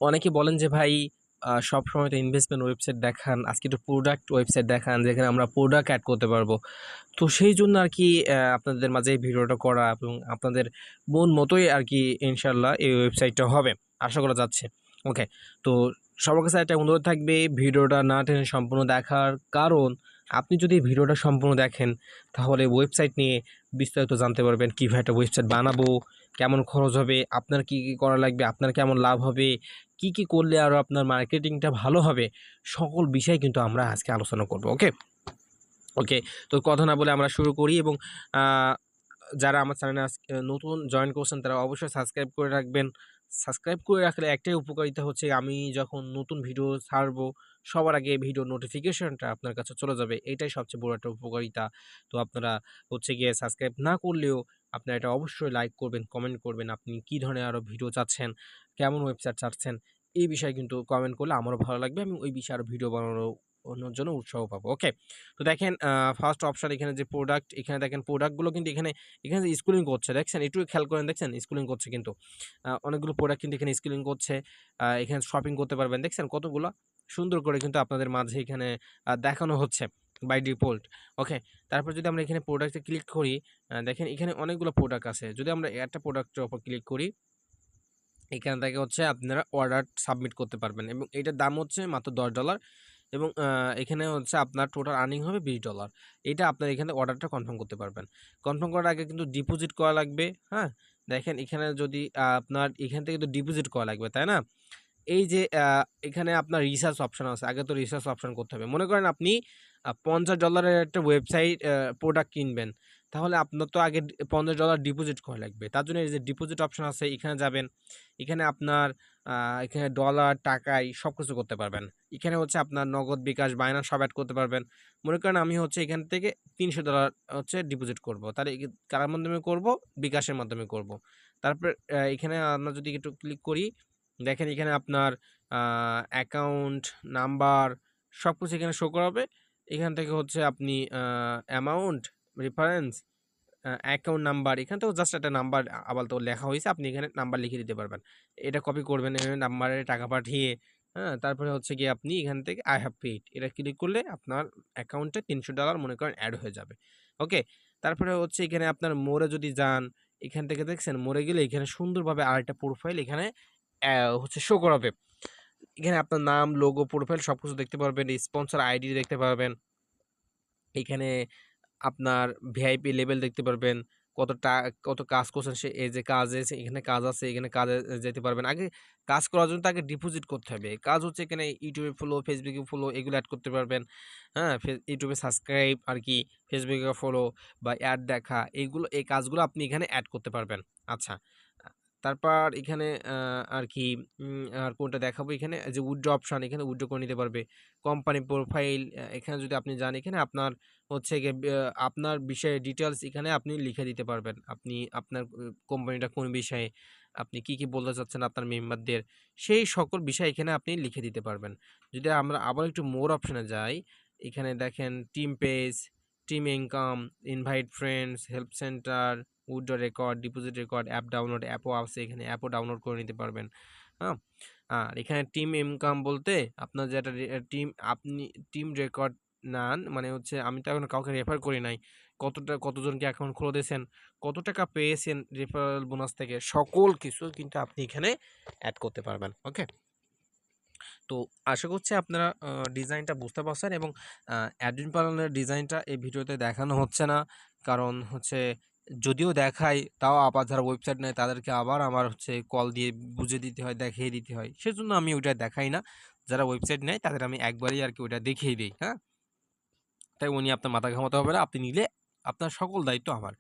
অনেকে বলেন যে ভাই সবসময় তো ইনভেস্টমেন্ট ওয়েবসাইট দেখান, আজকে একটু প্রোডাক্ট ওয়েবসাইট দেখান যেখানে আমরা প্রোডাক্ট অ্যাড করতে পারবো। তো সেই জন্য আর কি আপনাদের মাঝে এই ভিডিওটা করা এবং আপনাদের মন মতোই আর কি ইনশাল্লাহ এই ওয়েবসাইটটা হবে, আশা করা যাচ্ছে। ওকে, তো সবার কাছে একটা অনুরোধ থাকবে ভিডিওটা না টেনে সম্পূর্ণ দেখার, কারণ আপনি যদি ভিডিওটা সম্পূর্ণ দেখেন তাহলে ওয়েবসাইট নিয়ে বিস্তারিত জানতে পারবেন, কীভাবে একটা ওয়েবসাইট বানাবো, কেমন খরচ হবে, আপনার কী কী করা লাগবে, আপনার কেমন লাভ হবে, কি কি করলে আরও আপনার মার্কেটিংটা ভালো হবে, সকল বিষয় কিন্তু আমরা আজকে আলোচনা করব। ওকে ওকে, তো কথা না বলে আমরা শুরু করি। এবং যারা আমার চ্যানেলে নতুন জয়েন করছেন তারা অবশ্যই সাবস্ক্রাইব করে রাখবেন। সাবস্ক্রাইব করে রাখলে একটাই উপকারিতা হচ্ছে, আমি যখন নতুন ভিডিও ছাড়বো সবার আগে ভিডিও নোটিফিকেশনটা আপনার কাছে চলে যাবে, এটাই সবচেয়ে বড় একটা উপকারিতা। তো আপনারা হচ্ছে গিয়ে সাবস্ক্রাইব না করলেও আপনারা এটা অবশ্যই লাইক করবেন, কমেন্ট করবেন, আপনি কী ধরনের আরও ভিডিও চাচ্ছেন, কেমন ওয়েবসাইট চাচ্ছেন, এই বিষয়ে কিন্তু কমেন্ট করলে আমারও ভালো লাগবে, আমি ওই বিষয়ে আরও ভিডিও বানানোর জন্য উৎসাহ পাবো। ওকে, তো দেখেন ফার্স্ট অপশন এখানে যে প্রোডাক্ট, এখানে দেখেন প্রোডাক্টগুলো কিন্তু এখানে যে স্কুলিং করছে, দেখছেন একটু খেয়াল করেন, দেখছেন স্কুলিং করছে কিন্তু অনেকগুলো প্রোডাক্ট কিন্তু এখানে স্কুলিং করছে। এখানে শপিং করতে পারবেন, দেখছেন কতগুলো সুন্দর করে কিন্তু আপনাদের মাঝে এখানে দেখানো হচ্ছে বাই ডিফল্ট। ওকে, তারপর যদি আমরা এখানে প্রোডাক্টে ক্লিক করি, দেখেন এখানে অনেকগুলো প্রোডাক্ট আছে। যদি আমরা একটা প্রোডাক্টের উপর ক্লিক করি, এখান থেকে হচ্ছে আপনারা অর্ডার সাবমিট করতে পারবেন এবং এটার দাম হচ্ছে মাত্র $10 এবং এখানে হচ্ছে আপনার টোটাল আর্নিং হবে $20। এটা আপনার এখানে অর্ডারটা কনফার্ম করতে পারবেন। কনফার্ম করার আগে কিন্তু ডিপোজিট করা লাগবে। হ্যাঁ, দেখেন এখানে যদি আপনার এখান থেকে তো ডিপোজিট করা লাগবে, তাই না? এই যে এখানে আপনার রিসার্চ অপশন আছে, আগে তো রিসার্চ অপশন করতে হবে। মনে করেন আপনি $50 একটা ওয়েবসাইট প্রোডাক্ট কিনবেন, তাহলে আপনার তো আগে $50 ডিপোজিট করা লাগবে। তার জন্য এই যে ডিপোজিট অপশন আছে এখানে যাবেন। এখানে আপনার এখানে ডলার, টাকায় সব কিছু করতে পারবেন। এখানে হচ্ছে আপনার নগদ, বিকাশ, বাইন্যান্স সব এড করতে পারবেন। মনে করেন আমি হচ্ছে এখান থেকে $300 হচ্ছে ডিপোজিট করব। তাহলে কার মাধ্যমে করব? বিকাশের মাধ্যমে করব। তারপর এখানে আমরা যদি একটু ক্লিক করি, দেখেন এখানে আপনার অ্যাকাউন্ট নাম্বার সবকিছু এখানে শো করাবে। এখান থেকে হচ্ছে আপনি অ্যামাউন্ট, রেফারেন্স, অ্যাকাউন্ট নাম্বার, এখান থেকেও জাস্ট একটা নাম্বার আপাতত লেখা হয়েছে, আপনি এখানে নাম্বার লিখে দিতে পারবেন। এটা কপি করবেন, এখানে নাম্বারে টাকা পাঠিয়ে, হ্যাঁ, তারপরে হচ্ছে গিয়ে আপনি এখান থেকে আই হ্যাভ পেইড এটা ক্লিক করলে আপনার অ্যাকাউন্টে $300 মনে করেন অ্যাড হয়ে যাবে। ওকে, তারপরে হচ্ছে এখানে আপনার মোড়ে যদি যান, এখান থেকে দেখছেন মোড়ে গেলে এখানে সুন্দরভাবে আরেকটা প্রোফাইল এখানে হচ্ছে শো করাবে। এখানে আপনার নাম, লোগো, প্রোফাইল সবকিছু দেখতে পারবেন, স্পন্সর আইডি দেখতে পারবেন। এখানে আপনার ভিআইপি লেভেল দেখতে পারবেন, কত কাজ করছেন, সে এই যে কাজে এখানে কাজ আছে, এখানে কাজে যেতে পারবেন। আগে কাজ করার জন্য তাকে ডিপোজিট করতে হবে। কাজ হচ্ছে এখানে ইউটিউবে ফলো, ফেসবুকে ফলো এগুলো অ্যাড করতে পারবেন। হ্যাঁ, ইউটিউবে সাবস্ক্রাইব আর কি, ফেসবুকে ফলো বা অ্যাড দেখা, এই কাজগুলো আপনি এখানে অ্যাড করতে পারবেন। আচ্ছা, তারপর এখানে আর কি আর কোনটা দেখাবো, এখানে যে উইথড্র অপশন, এখানে উইথড্র করে নিতে পারবে। কোম্পানি প্রোফাইল, এখানে যদি আপনি যান, এখানে আপনার হচ্ছে গিয়ে আপনার বিষয়ে ডিটেলস এখানে আপনি লিখে দিতে পারবেন। আপনি আপনার কোম্পানিটা কোন বিষয়ে, আপনি কি কি বলতে চাচ্ছেন আপনার মেম্বারদের, সেই সকল বিষয় এখানে আপনি লিখে দিতে পারবেন। যদি আমরা আবার একটু মোর অপশনে যাই, এখানে দেখেন team page, team income, invite friends, help centre, withdraw record, deposit record, app download, অ্যাপও আছে এখানে, অ্যাপও ডাউনলোড করে নিতে পারবেন। হ্যাঁ, আর এখানে টিম ইনকাম বলতে আপনার যেটা আপনি টিম রেকর্ড নেন, মানে হচ্ছে আমি তো এখন কাউকে রেফার করি নাই, কতজনকে অ্যাকাউন্ট খুলে দিয়েছেন, কত টাকা পেয়েছেন রেফারেল বোনাস থেকে, সকল কিছু কিন্তু আপনি এখানে অ্যাড করতে পারবেন। ওকে, তো আশা করছি আপনারা ডিজাইনটা বুঝতে পারছেন এবং অ্যাডমিন প্যানেলের ডিজাইনটা এই ভিডিওতে দেখানো হচ্ছে না, কারণ হচ্ছে যদিও দেখাই তাও আবার যারা ওয়েবসাইট নেয় তাদেরকে আবার আমার হচ্ছে কল দিয়ে বুঝিয়ে দিতে হয়, দেখিয়ে দিতে হয়, সেজন্য আমি ওইটা দেখাই না। যারা ওয়েবসাইট নেয় তাদের আমি একবারেই আর কি ওইটা দেখিয়ে দিই। হ্যাঁ, তাই উনি আপনার মাথা ঘামাতে হবে না, আপনি নিলে আপনার সকল দায়িত্ব আমার।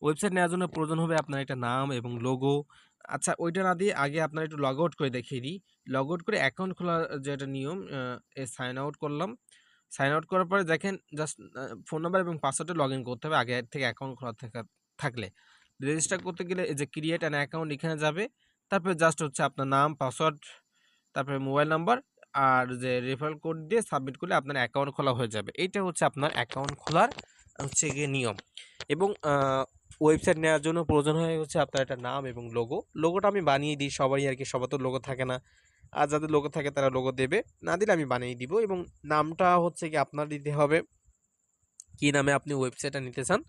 ওয়েবসাইট নেওয়ার জন্য প্রয়োজন হবে আপনার একটা নাম এবং লোগো। আচ্ছা, ওইটা না দিয়ে আগে আপনার একটু লগ আউট করে দেখিয়ে দিই। লগ আউট করে অ্যাকাউন্ট খোলার যে একটা নিয়ম, সাইন আউট করলাম। সাইন আউট করার পরে দেখেন জাস্ট ফোন নাম্বার এবং পাসওয়ার্ডে লগ ইন করতে হবে আগে থেকে অ্যাকাউন্ট খোলা থাকলে। রেজিস্টার করতে গেলে এই যে ক্রিয়েট অ্যান অ্যাকাউন্ট এখানে যাবে, তারপরে জাস্ট হচ্ছে আপনার নাম, পাসওয়ার্ড, তারপরে মোবাইল নাম্বার আর যে রেফারেল কোড দিয়ে সাবমিট করলে আপনার অ্যাকাউন্ট খোলা হয়ে যাবে। এইটা হচ্ছে আপনার অ্যাকাউন্ট খোলার হচ্ছে গিয়ে নিয়ম। এবং ওয়েবসাইট নেওয়ার জন্য প্রয়োজন হয়ে হচ্ছে আপনার একটা নাম এবং লোগোটা আমি বানিয়ে দিই, সবারই আর কি, সবার তো লোগো থাকে না। আর যাদের লোগো থাকে তারা লোগো দেবে, না দিলে আমি বানিয়ে দিব। এবং নামটা হচ্ছে গিয়ে আপনার দিতে হবে, কি নামে আপনি ওয়েবসাইটটা নিতে চান,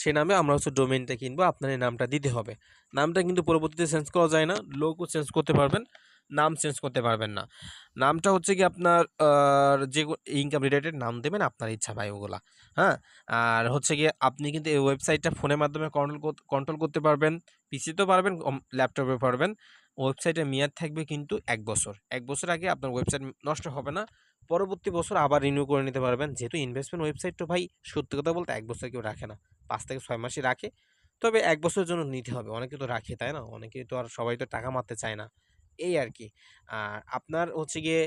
সে নামে আমরা হচ্ছে ডোমেইনটা কিনবো, আপনার এই নামটা দিতে হবে। নামটা কিন্তু পরবর্তীতে চেঞ্জ করা যায় না, লোগো চেঞ্জ করতে পারবেন, নাম চেঞ্জ করতে পারবেন না। নামটা হচ্ছে কি আপনার যে ইনকাম রিলেটেড নাম দেবেন আপনার ইচ্ছা ভাই ওগুলা। হ্যাঁ, আর হচ্ছে গিয়ে আপনি কিন্তু এই ওয়েবসাইটটা ফোনের মাধ্যমে কন্ট্রোল করতে পারবেন, পিসিতেও পারবেন, ল্যাপটপে পারবেন। ওয়েবসাইটের মেয়াদ থাকবে কিন্তু ১ বছর। ১ বছর আগে আপনার ওয়েবসাইট নষ্ট হবে না, পরবর্তী বছর আবার রিনিউ করে নিতে পারবেন। যেহেতু ইনভেস্টমেন্ট ওয়েবসাইট তো ভাই, সত্যি কথা বলতে ১ বছর কেউ রাখে না, ৫ থেকে ৬ মাসই রাখে। তবে ১ বছরের জন্য নিতে হবে, অনেকে তো রাখে তাই না, অনেকে তো আর সবাই তো টাকা মারতে চায় না, এই আর কি। আর আপনার হচ্ছে গিয়ে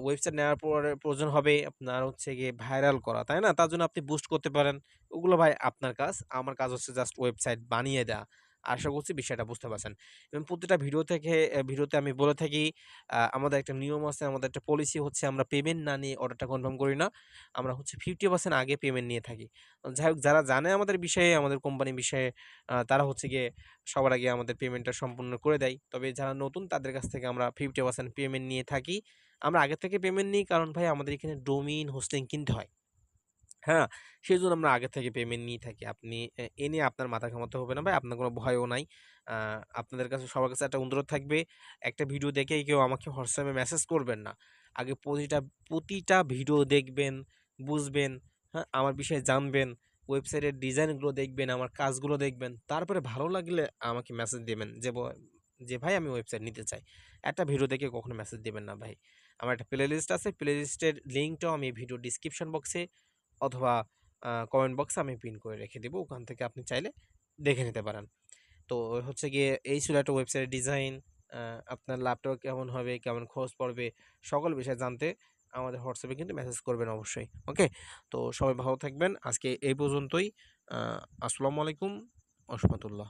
ওয়েবসাইট নেওয়ার পরে প্রয়োজন হবে আপনার হচ্ছে গিয়ে ভাইরাল করা, তাই না? তার জন্য আপনি বুস্ট করতে পারেন, ওগুলো ভাই আপনার কাজ। আমার কাজ হচ্ছে জাস্ট ওয়েবসাইট বানিয়ে দেওয়া। আশা করছি বিষয়টা বুঝতে পারছেন। এবং প্রতিটা ভিডিওতে আমি বলে থাকি, আমাদের একটা নিয়ম আছে, আমাদের একটা পলিসি হচ্ছে আমরা পেমেন্ট না নিয়ে অর্ডারটা কনফার্ম করি না। আমরা হচ্ছে 50% আগে পেমেন্ট নিয়ে থাকি। যাই হোক, যারা জানে আমাদের বিষয়ে, আমাদের কোম্পানির বিষয়ে, তারা হচ্ছে গিয়ে সবার আগে আমাদের পেমেন্টটা সম্পূর্ণ করে দেয়। তবে যারা নতুন তাদের কাছ থেকে আমরা 50% পেমেন্ট নিয়ে থাকি। আমরা আগে থেকে পেমেন্ট নিই কারণ ভাই আমাদের এখানে ডোমেইন হোস্টিং কিনতে হয়। হ্যাঁ, সেজন্য আমরা আগে থেকে পেমেন্ট নিয়ে থাকি। আপনি এ নিয়ে আপনার মাথা ঘামাতে হবে না ভাই, আপনার কোনো ভয়ও নাই। আ আপনাদের কাছে, সবার কাছে একটা অনুরোধ থাকবে, একটা ভিডিও দেখেই কেউ আমাকে হোয়াটসঅ্যাপে মেসেজ করবেন না। আগে প্রতিটা ভিডিও দেখবেন, বুঝবেন, হ্যাঁ? আমার বিষয়ে জানবেন, ওয়েবসাইটের ডিজাইনগুলো দেখবেন, আমার কাজগুলো দেখবেন। তারপরে ভালো লাগলে আমাকে মেসেজ দিবেন যে ভাই আমি ওয়েবসাইট নিতে চাই। একটা ভিডিও দেখে কখনো মেসেজ দিবেন না ভাই। আমার একটা প্লেলিস্ট আছে, প্লেলিস্টের লিঙ্কটাও আমি ভিডিও ডেসক্রিপশন বক্সে অথবা কমেন্ট বক্সে আমি পিন করে রেখে দেব। ওখান থেকে আপনি চাইলে দেখে নিতে পারেন। তো হচ্ছে গিয়ে এই ছিল একটা ওয়েবসাইটের ডিজাইন। আ আপনার ল্যাপটপ কেমন হবে, কেমন খরচ পড়বে, সকল বিষয় জানতে আমাদের হোয়াটসঅ্যাপে কিন্তু মেসেজ করবেন অবশ্যই। ওকে? তো সবাই ভালো থাকবেন। আজকে এই পর্যন্তই। আ আসসালামু আলাইকুম ওয়া রাহমাতুল্লাহ।